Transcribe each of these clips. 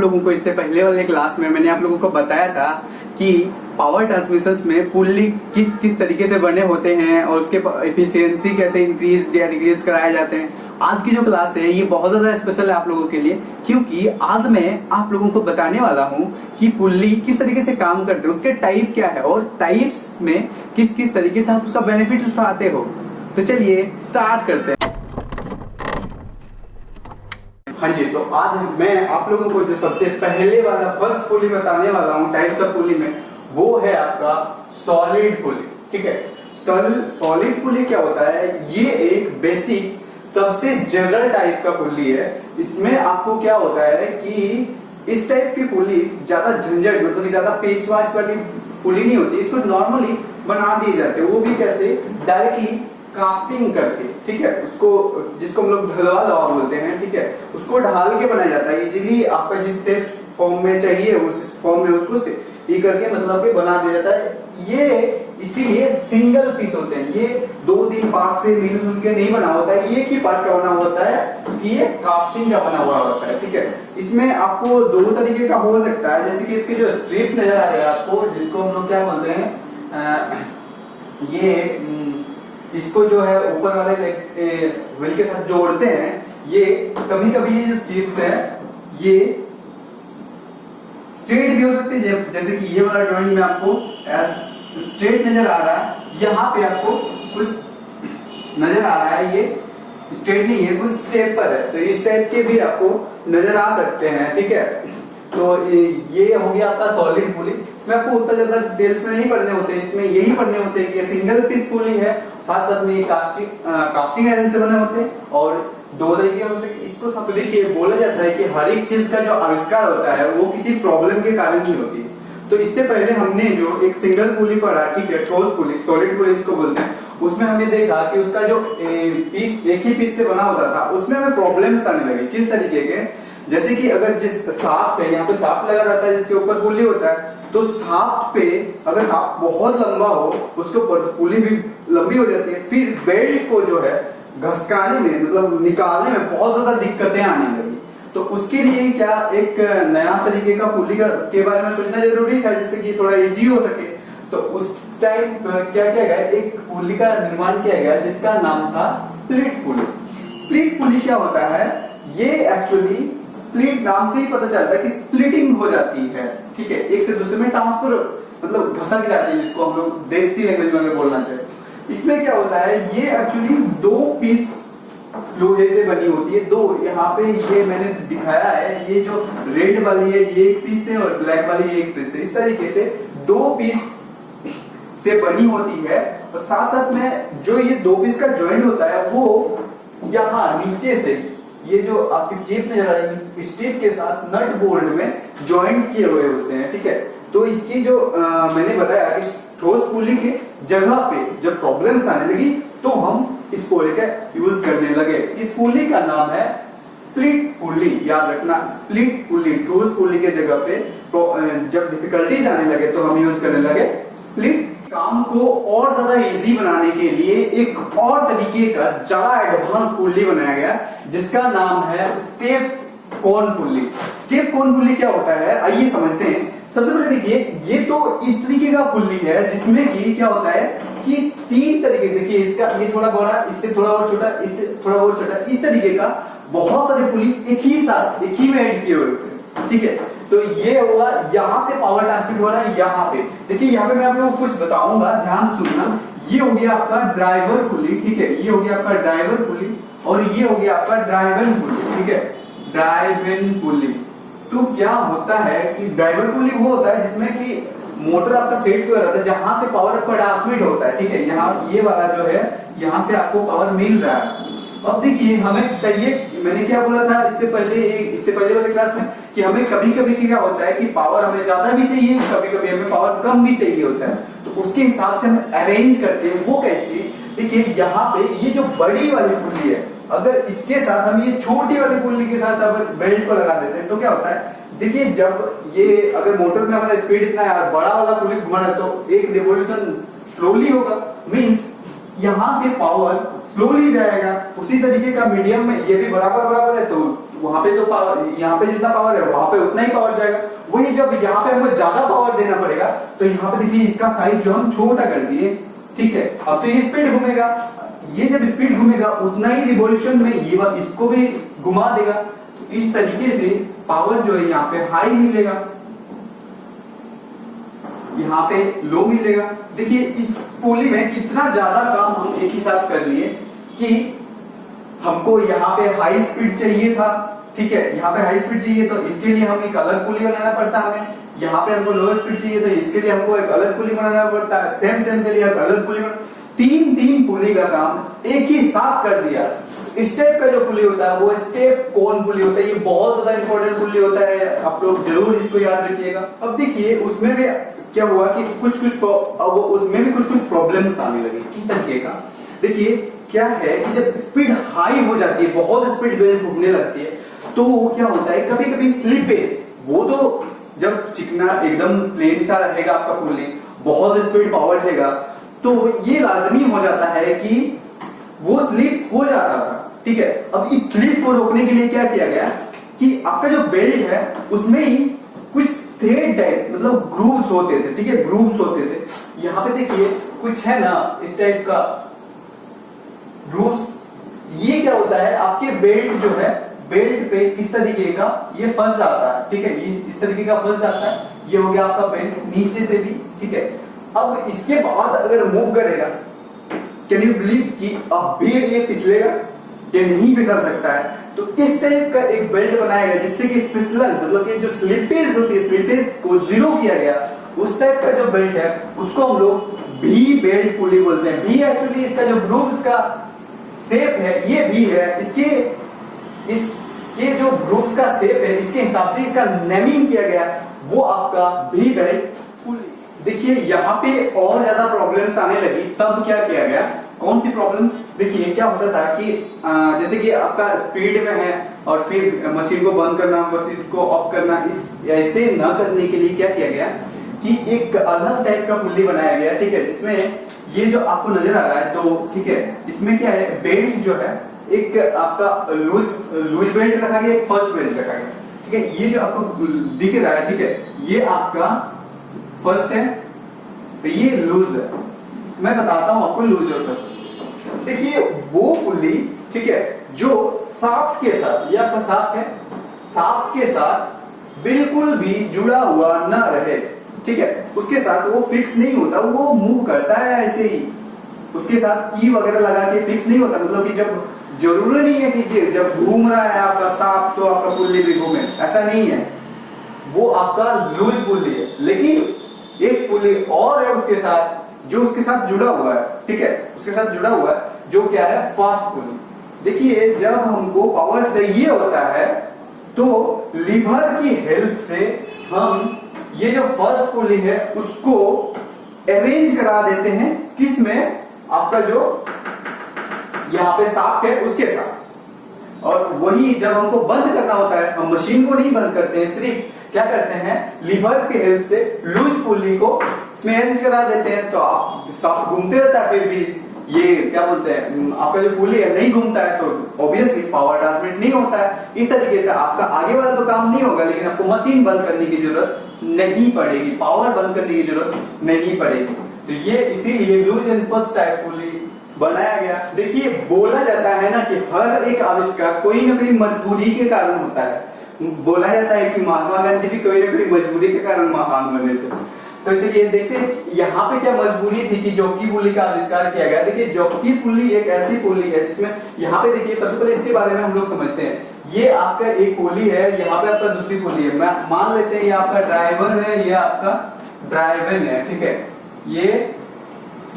लोगों को इससे पहले वाले क्लास में मैंने आप लोगों को बताया था कि पावर ट्रांसमिशन में पुल्ली किस किस तरीके से बने होते हैं और उसके एफिशिएंसी कैसे इंक्रीज या डिक्रीज कराए जाते हैं। आज की जो क्लास है ये बहुत ज्यादा स्पेशल है आप लोगों के लिए, क्योंकि आज मैं आप लोगों को बताने वाला हूं कि पुल्ली किस तरीके से काम करते हैं, उसके टाइप क्या है और टाइप्स में किस किस तरीके से आप उसका बेनिफिट उठाते हो। तो चलिए स्टार्ट करते हैं। हाँ जी, तो आज मैं आप लोगों को जो सबसे पहले वाला फर्स्ट पुली बताने वाला हूँ टाइप्स ऑफ पुली में, वो है आपका सॉलिड पुली। ठीक है, सॉलिड पुली क्या होता है? ये एक बेसिक सबसे जनरल टाइप का पुली है। इसमें आपको क्या होता है कि इस टाइप की पुली ज्यादा झंझट मतलब ज्यादा पेचवाच वाली पुली नहीं होती। इसको नॉर्मली बना दिए जाते हैं, वो भी कैसे? डायरेक्टली कास्टिंग करके। ठीक है, उसको जिसको हम लोग ढलवा लवा बोलते हैं, ठीक है, उसको ढाल के बनाया जाता है। इजीली आपका जिस शेप फॉर्म में चाहिए उस फॉर्म में उसको ये करके मतलब कि बना दिया जाता है। ये इसीलिए सिंगल पीस होते हैं, ये 2-3 पार्ट से मिल के नहीं बना होता है, एक ही पार्ट का बना होता है कि ये कास्टिंग का बना हुआ होता है। ठीक है, इसमें आपको 2 तरीके का हो सकता है, जैसे कि इसके जो स्ट्रिप नजर आ रहे हैं आपको, जिसको हम लोग क्या बोलते हैं, ये इसको जो है ऊपर वाले व्हील के साथ जोड़ते हैं। ये कभी कभी ये जो स्ट्रिप्स है ये स्ट्रेट भी हो सकती है, जैसे कि ये वाला ड्राइंग में आपको स्ट्रेट नजर आ रहा है, यहाँ पे आपको कुछ नजर आ रहा है, ये स्ट्रेट नहीं है, कुछ स्टेप पर है, तो इस टाइप के भी आपको नजर आ सकते हैं। ठीक है, तो ये हो गया आपका सॉलिड पुली। इसमें आपको उतना ज्यादा डिटेल्स में नहीं पढ़ने होते हैं, इसमें यही पढ़ने होते हैं कि ये सिंगल पीस पुली है, साथ साथ में कास्टिंग आयरन से बने होते हैं और 2 तरीके हो सकते। इसको सब देखिए, बोला जाता है कि हर एक चीज का जो आविष्कार होता है वो किसी प्रॉब्लम के कारण ही होती है। तो इससे पहले हमने जो एक सिंगल पुली पढ़ा, ठीक है, ठोस पुली, सॉलिड पुली इसको बोलते हैं, उसमें हमने देखा कि उसका जो पीस एक ही पीस से बना होता था, उसमें हमें प्रॉब्लम्स आने लगे। किस तरीके के? जैसे कि अगर जिस शाफ्ट है, यहाँ पे शाफ्ट लगा रहता है जिसके ऊपर पुली होता है, तो शाफ्ट पे अगर शाफ्ट बहुत लंबा हो उसके ऊपर तो पुली भी लंबी हो जाती है। फिर बेल्ट को जो है घसकाने में मतलब निकालने में बहुत ज्यादा दिक्कतें आने लगी। तो उसके लिए क्या एक नया तरीके का पुली के बारे में सोचना जरूरी था, जिससे कि थोड़ा इजी हो सके। तो उस टाइम क्या किया गया, एक पुली का निर्माण किया गया जिसका नाम था स्प्लिट पुली। स्प्लिट पुली क्या होता है? ये एक्चुअली स्प्लिट नाम से ही पता चलता है कि स्प्लिटिंग हो जाती है। ठीक है, एक से दूसरे में ट्रांसफर मतलब घसक जाती है, जिसको हम लोग देसी लैंग्वेज में बोलना चाहिए। इसमें क्या होता है, ये एक्चुअली 2 पीस लोहे से बनी होती है। 2 यहाँ पे ये मैंने दिखाया है, ये जो रेड वाली है ये एक पीस है और ब्लैक वाली एक पीस है। इस तरीके से 2 पीस से बनी होती है और साथ साथ में जो ये 2 पीस का जॉइंट होता है वो यहाँ नीचे से ये जो आपकी स्ट्रिप नजर आ रही है, स्ट्रिप के साथ नट बोल्ट में जॉइंट किए हुए होते हैं। ठीक है, तो इसकी जो मैंने बताया कि ठोस पुली के जगह पे जब प्रॉब्लम्स आने लगी तो हम इस पुली का यूज करने लगे। इस पुली का नाम है स्प्लिट पुली, याद रखना, स्प्लिट पुली। ठोस पुली के जगह पे जब डिफिकल्टीज आने लगे तो हम यूज करने लगे स्प्लिट। काम को और ज्यादा इजी बनाने के लिए एक और तरीके का ज्यादा एडवांस पुली बनाया गया जिसका नाम है स्टेप कोन पुली। स्टेप कोन पुली क्या होता है, आइए समझते हैं। सबसे पहले देखिए, ये तो इस तरीके का पुली है जिसमें कि क्या होता है कि 3 तरीके, देखिए इसका ये थोड़ा बड़ा, इससे थोड़ा और छोटा, इससे थोड़ा और छोटा, इस तरीके का बहुत सारे पुली एक ही साथ एक ही में ऐड किए हुए होते हैं। ठीक है, तो ये होगा, यहां से पावर ट्रांसमिट हो रहा है यहाँ पे। देखिए यहाँ पे मैं आप लोगों को कुछ बताऊंगा, ध्यान सुनना। ये हो गया आपका ड्राइवर पुली, ठीक है, ये हो गया आपका ड्राइवर पुली और ये हो गया आपका ड्राइवन पुली। ठीक है, ड्राइवन पुली। तो क्या होता है कि ड्राइवर पुली वो होता है जिसमें कि मोटर आपका सेट किया रहता है, जहां से पावर आपका ट्रांसमिट होता है। ठीक है, यहाँ ये वाला जो है यहाँ से आपको पावर मिल रहा है। अब देखिए हमें चाहिए, मैंने क्या बोला था इससे पहले वाले क्लास में, कि हमें कभी कभी क्या होता है कि पावर हमें ज्यादा भी चाहिए, कभी कभी हमें पावर कम भी चाहिए होता है। तो उसके हिसाब से हम अरेंज करते हैं। वो कैसे? देखिए यहाँ पे ये जो बड़ी वाली पुली है, अगर इसके साथ हम ये छोटी वाली पुली के साथ अगर बेल्ट को लगा देते हैं तो क्या होता है, देखिए जब ये अगर मोटर में हमारा स्पीड इतना है और बड़ा वाला पुली घुमा रहा है तो एक रिवॉल्यूशन स्लोली होगा, मींस यहाँ से पावर स्लोली जाएगा। उसी तरीके का मीडियम में ये भी बराबर है तो वहां पे तो पावर, यहाँ पे जितना पावर है वहां पे उतना ही पावर जाएगा। वही जब यहाँ पे हमको ज्यादा पावर देना पड़ेगा तो यहाँ पे देखिए इसका साइज जो हम छोटा कर दिए, ठीक है। अब तो ये स्पीड घूमेगा, ये जब स्पीड घूमेगा उतना ही रिवॉल्यूशन में ये इसको भी घुमा देगा। तो इस तरीके से पावर जो है यहाँ पे हाई मिलेगा, यहाँ पे लो मिलेगा। देखिए इस पुली में कितना ज्यादा काम हम एक ही साथ कर लिए कि हमको यहाँ पे हाई स्पीड चाहिए था, ठीक है, यहाँ पे हाई स्पीड चाहिए तो इसके लिए हम एक अलग पुली बनाना पड़ता है हमें। यहाँ पे हमको लो स्पीड चाहिए तो इसके लिए हमको एक अलग पुली बनाना पड़ता है, सेम के लिए एक अलग पुली तीन पुली का काम एक ही साथ कर दिया। स्टेप का जो पुली होता है वो स्टेप कौन पुली होता है, ये बहुत ज्यादा इंपॉर्टेंट पुली होता है, आप लोग जरूर इसको याद रखिएगा। अब देखिए उसमें भी क्या हुआ कि उसमें भी कुछ प्रॉब्लम्स आने लगी। किस तरीके का, देखिए क्या है कि जब स्पीड हाई हो जाती है, बहुत स्पीड बेल्ट घूमने लगती है, तो क्या होता है कभी कभी स्लिपेज, वो तो जब चिकना एकदम प्लेन सा रहेगा आपका पुली, बहुत स्पीड पावर रहेगा, तो ये लाजमी हो जाता है कि वो स्लिप हो जाता था, ठीक है। अब इस स्लिप को रोकने के लिए क्या किया गया कि आपका जो बेल्ट है उसमें ही कुछ थ्रेड टाइप, मतलब ग्रूव्स होते थे, ठीक है, ग्रूव्स होते थे। यहाँ पे देखिए कुछ है ना इस टाइप का ग्रूव्स। ये क्या होता है, आपके बेल्ट जो है, बेल्ट पे इस तरीके का ये फंस जाता है, ठीक है, ये इस तरीके का फंस जाता है। ये हो गया आपका बेल्ट नीचे से भी, ठीक है। अब इसके बाद अगर मूव करेगा, कैन यू बिलीव कि अब भी ये फिसलेगा, ये नहीं फिसल सकता है। तो इस टाइप का एक बेल्ट बनाया गया जिससे कि फिसलन, मतलब कि जो स्लिपेज होती है, स्लिपेज को जीरो किया गया। उस टाइप का जो बेल्ट है उसको हम लोग भी बेल्ट पुली बोलते हैं। भी एक्चुअली इसका जो ग्रूव्स का शेप है ये भी है, इसके जो ग्रूव्स का शेप है इसके हिसाब से इसका नेमिंग किया गया, वो आपका भी बेल्ट पुली। देखिए यहाँ पे और ज्यादा प्रॉब्लम्स आने लगी, तब क्या किया गया, कौन सी प्रॉब्लम, देखिए क्या होता था कि जैसे कि आपका स्पीड में है और फिर मशीन को बंद करना, मशीन को ऑफ करना, इस ऐसे न करने के लिए क्या किया गया कि एक अलग टाइप का पुली बनाया गया, ठीक है, जिसमें ये जो आपको नजर आ रहा है तो ठीक है, इसमें क्या है, बेल्ट जो है एक आपका लूज बेल्ट रखा गया, एक फर्स्ट बेल्ट रखा गया, ठीक है। ये जो आपको दिख रहा है, ठीक है, ये आपका फर्स्ट है, तो ये लूज है। मैं बताता हूं आपको लूज और फर्स्ट। देखिए वो पुली, ठीक है, जो शाफ्ट के साथ, ये आपका शाफ्ट है, शाफ्ट के साथ बिल्कुल भी जुड़ा हुआ ना रहे, ठीक है, उसके साथ वो फिक्स नहीं होता, वो मूव करता है ऐसे ही, उसके साथ की वगैरह लगा के फिक्स नहीं होता। मतलब कि जब जरूरी नहीं है कि जब घूम रहा है आपका शाफ्ट तो आपका पुल्ली भी घूमे, ऐसा नहीं है, वो आपका लूज पुल्ली है। लेकिन एक पुल्ली और है उसके साथ, जो उसके साथ जुड़ा हुआ है, ठीक है, उसके साथ जुड़ा हुआ है, जो क्या है, फास्ट पुल्ली। देखिए जब हमको पावर चाहिए होता है तो लीवर की हेल्प से हम ये जो फर्स्ट पुली है उसको अरेंज करा देते हैं, किसमें, आपका जो यहाँ पे शाफ्ट है उसके साथ। और वही जब हमको बंद करना होता है, हम मशीन को नहीं बंद करते हैं, सिर्फ क्या करते हैं, लीवर की हेल्प से लूज पुली को इसमें अरेंज करा देते हैं। तो आप शाफ्ट घूमते रहता है, फिर भी ये क्या बोलते हैं, आपका जो पुली है नहीं घूमता है, तो ऑब्वियसली पावर ट्रांसमिट नहीं होता है। इस तरीके से आपका आगे वाला तो काम नहीं होगा, लेकिन आपको मशीन बंद करने की जरूरत नहीं पड़ेगी, पावर बंद करने की जरूरत नहीं पड़ेगी। तो ये इसीलिए लूज एंड फर्स्ट टाइप पुली बनाया गया। देखिए बोला जाता है ना कि हर एक आविष्कार कोई ना कोई मजबूरी के कारण होता है। बोला जाता है कि महात्मा गांधी भी कोई ना कोई मजबूरी के कारण महान बने थे। तो चलिए देखते हैं यहाँ पे क्या मजबूरी थी कि जॉकी पुली का आविष्कार किया गया। देखिए जॉकी पुली एक ऐसी पुली है जिसमें, यहाँ पे देखिए सबसे पहले इसके बारे में हम लोग समझते हैं। ये आपका एक पुली है, यहाँ पे आपका दूसरी पुली है। मैं मान लेते हैं ये आपका ड्राइवर है, ये आपका ड्राइवर है, ठीक है, ये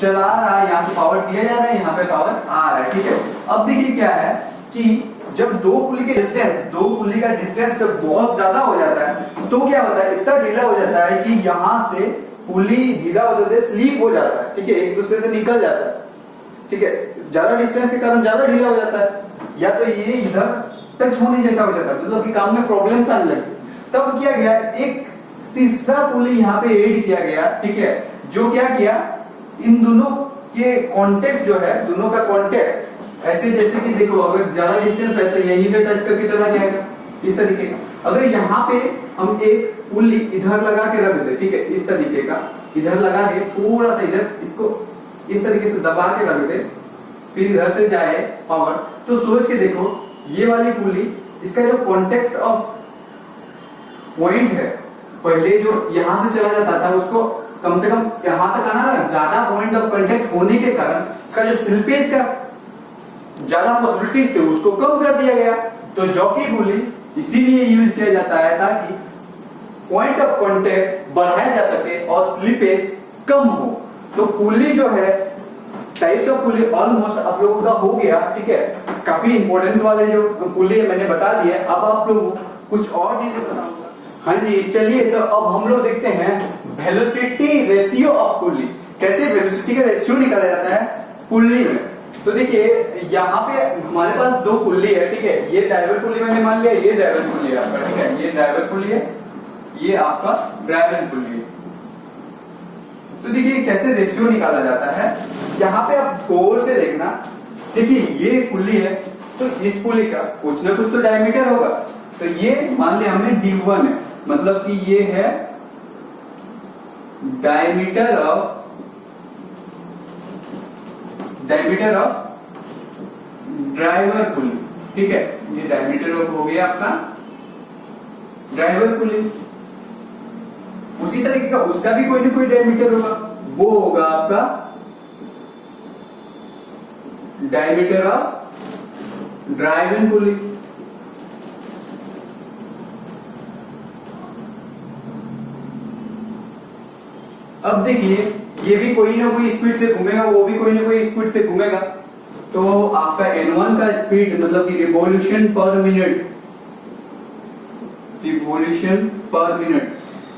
चला रहा है, यहाँ से पावर दिया जा रहा है, यहाँ पे पावर आ रहा है, ठीक है। अब देखिए क्या है कि जब दो पुली का डिस्टेंस जब बहुत ज्यादा हो जाता है तो क्या होता है, इतना ढीला हो जाता है कि यहाँ से पुली ढीला हो जाता है, स्लिप हो जाता है, ठीक है, एक दूसरे से निकल जाता है, ठीक है, ज्यादा डिस्टेंस के कारण ज्यादा ढीला हो जाता है, या तो ये इधर टच होने जैसा हो जाता है, मतलब कि काम में प्रॉब्लम्स आने लगी। तब क्या गया, एक तीसरा पुली यहाँ पे ऐड किया गया, ठीक है, जो क्या किया, इन दोनों के कांटेक्ट जो है, दोनों का कांटेक्ट ऐसे, जैसे कि देखो अगर ज्यादा डिस्टेंस है तो यहीं से टच करके चला जाएगा, इस तरीके का। अगर यहाँ पे हम एक पुल्ली इधर लगा के रख दे, ठीक है, इस तरीके का इधर लगा के थोड़ा सा इधर इसको इस तरीके से दबा के रख दे, फिर इधर से जाए पावर, तो सोच के देखो ये वाली पुल्ली, इसका जो कांटेक्ट ऑफ पॉइंट है, पहले जो यहां से चला जाता था उसको कम से कम यहां तक आना ना, ज्यादा पॉइंट ऑफ कांटेक्ट होने के कारण इसका जो स्लिपेज का ज्यादा पॉसिबिलिटीज थे उसको कम कर दिया गया। तो जॉकी पुल्ली इसीलिए यूज किया जाता है ताकि पॉइंट ऑफ कांटेक्ट बढ़ाया जा सके और स्लिपेज कम हो। तो पुल्ली जो है, टाइप्स ऑफ पुल्ली ऑलमोस्ट आप लोगों का हो गया, ठीक है। काफी इंपॉर्टेंस वाले जो पुल्ली है मैंने बता दिए। अब आप लोगों को कुछ और चीजें बताऊंगा। हाँ जी, चलिए तो अब हम लोग देखते हैं वेलोसिटी रेशियो ऑफ पुल्ली, कैसे वेलोसिटी का रेशियो निकाला जाता है पुल्ली में। तो देखिए यहाँ पे हमारे पास दो पुल्ली है, ठीक है, ये ड्राइवर पुल्ली मैंने मान लिया, ये ड्राइवर पुल्ली है आपका, ठीक है, ये ड्राइवर पुल्ली है, ये आपका ड्राइवर पुल्ली है। तो देखिए कैसे रेशियो निकाला जाता है, यहाँ पे आप गौर से देखना। देखिए ये पुल्ली है, तो इस पुल्ली का कुछ ना कुछ तो डायमीटर होगा। तो ये मान लिया हमने D1 है, मतलब कि ये है डायमीटर ऑफ ड्राइवर पुल्ली, ठीक है, ये डायमीटर ऑफ हो गया आपका ड्राइवर पुल्ली। उसी तरीके का उसका भी कोई ना कोई डायमीटर होगा, वो होगा आपका डायमीटर ऑफ ड्राइविंग पुल्ली। अब देखिए ये भी कोई ना कोई स्पीड से घूमेगा, वो भी कोई ना कोई स्पीड से घूमेगा। तो आपका N1 का स्पीड मतलब कि रिवॉल्यूशन पर मिनट,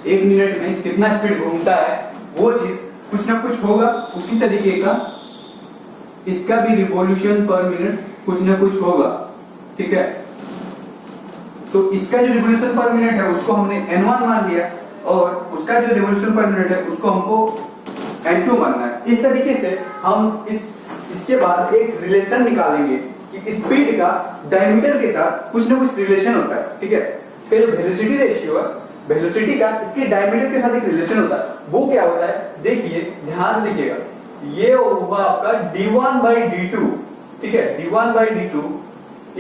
एक मिनट में कितना स्पीड घूमता है, वो चीज कुछ ना कुछ होगा। उसी तरीके का इसका भी रिवॉल्यूशन पर मिनट कुछ ना कुछ होगा, ठीक है। तो इसका जो रिवॉल्यूशन पर मिनट है उसको हमने N1 मान लिया, और उसका जो रिवॉल्यूशन पर मिनट है उसको हमको N2 मानना है। इस तरीके से हम इसके बाद एक रिलेशन निकालेंगे कि स्पीड का डायमीटर के साथ कुछ ना कुछ रिलेशन होता है, ठीक है। इसका जो वेलोसिटी रेशियो है, वेलोसिटी का इसके डायमीटर के साथ एक रिलेशन होता है। वो क्या होता है, देखिए ध्यान से देखिएगा, ये होगा आपका D1/D2, ठीक है, D1/D2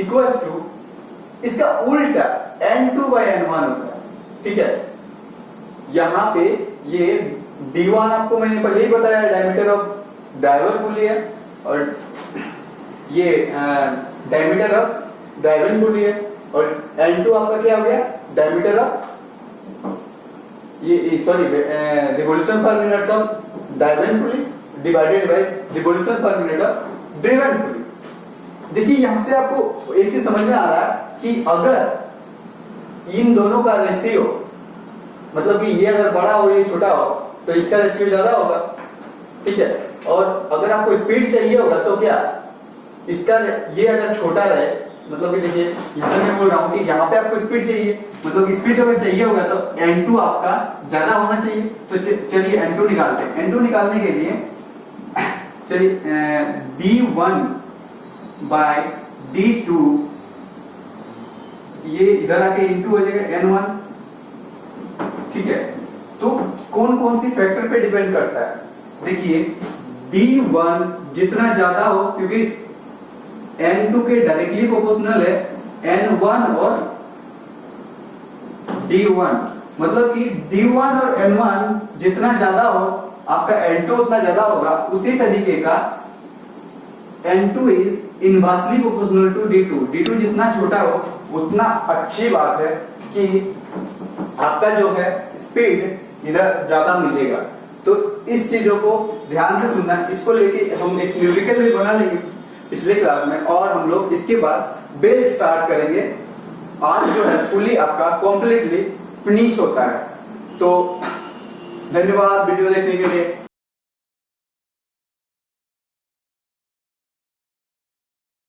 इक्वल्स टू इसका उल्टा N2/N1 होता है, ठीक है। यहाँ पे ये D1 आपको मैंने पहले ही बताया डायमीटर ऑफ ड्राइवर पुल्ली है, और ये डायमीटर ऑफ ड्राइविंग पुल्ली है, और N2 आपका क्या हो गया, डायमीटर ऑफ ये सॉरी रिवॉल्यूशन पर minute of driving pulley divided by revolution पर मिनट ऑफ ड्रिवन पुल्ली। देखिए यहां से आपको एक चीज समझ में आ रहा है कि अगर इन दोनों का रेशियो, मतलब कि ये अगर बड़ा हो ये छोटा हो, तो इसका रेशियो ज्यादा होगा, ठीक है। और अगर आपको स्पीड चाहिए होगा तो क्या इसका, ये अगर छोटा रहे, मतलब कि देखिए यहाँ पे मैं बोल रहा हूँ कि यहाँ पे आपको स्पीड चाहिए, मतलब स्पीड अगर चाहिए होगा तो N2 आपका ज्यादा होना चाहिए। तो चलिए N2 निकालते हैं। N2 निकालने के लिए चलिए D1/D2, ये इधर आके इंटू हो जाएगा N1, ठीक है। तो कौन कौन सी फैक्टर पे डिपेंड करता है, देखिए D1 जितना ज्यादा हो, क्योंकि N2 के डायरेक्टली प्रोपोर्शनल है N1 और D1, मतलब कि D1 और N1 जितना ज्यादा हो आपका N2 उतना ज्यादा होगा। उसी तरीके का N2 is inversely proportional to D2, D2 जितना छोटा हो उतना अच्छी बात है कि आपका जो है स्पीड इधर ज्यादा मिलेगा। तो इस चीजों को ध्यान से सुनना, इसको लेके हम एक न्यूमेरिकल भी बना लेंगे पिछले क्लास में, और हम लोग इसके बाद बेल स्टार्ट करेंगे। आज जो है पुली आपका कंप्लीटली फिनिश होता है। तो धन्यवाद वीडियो देखने के लिए।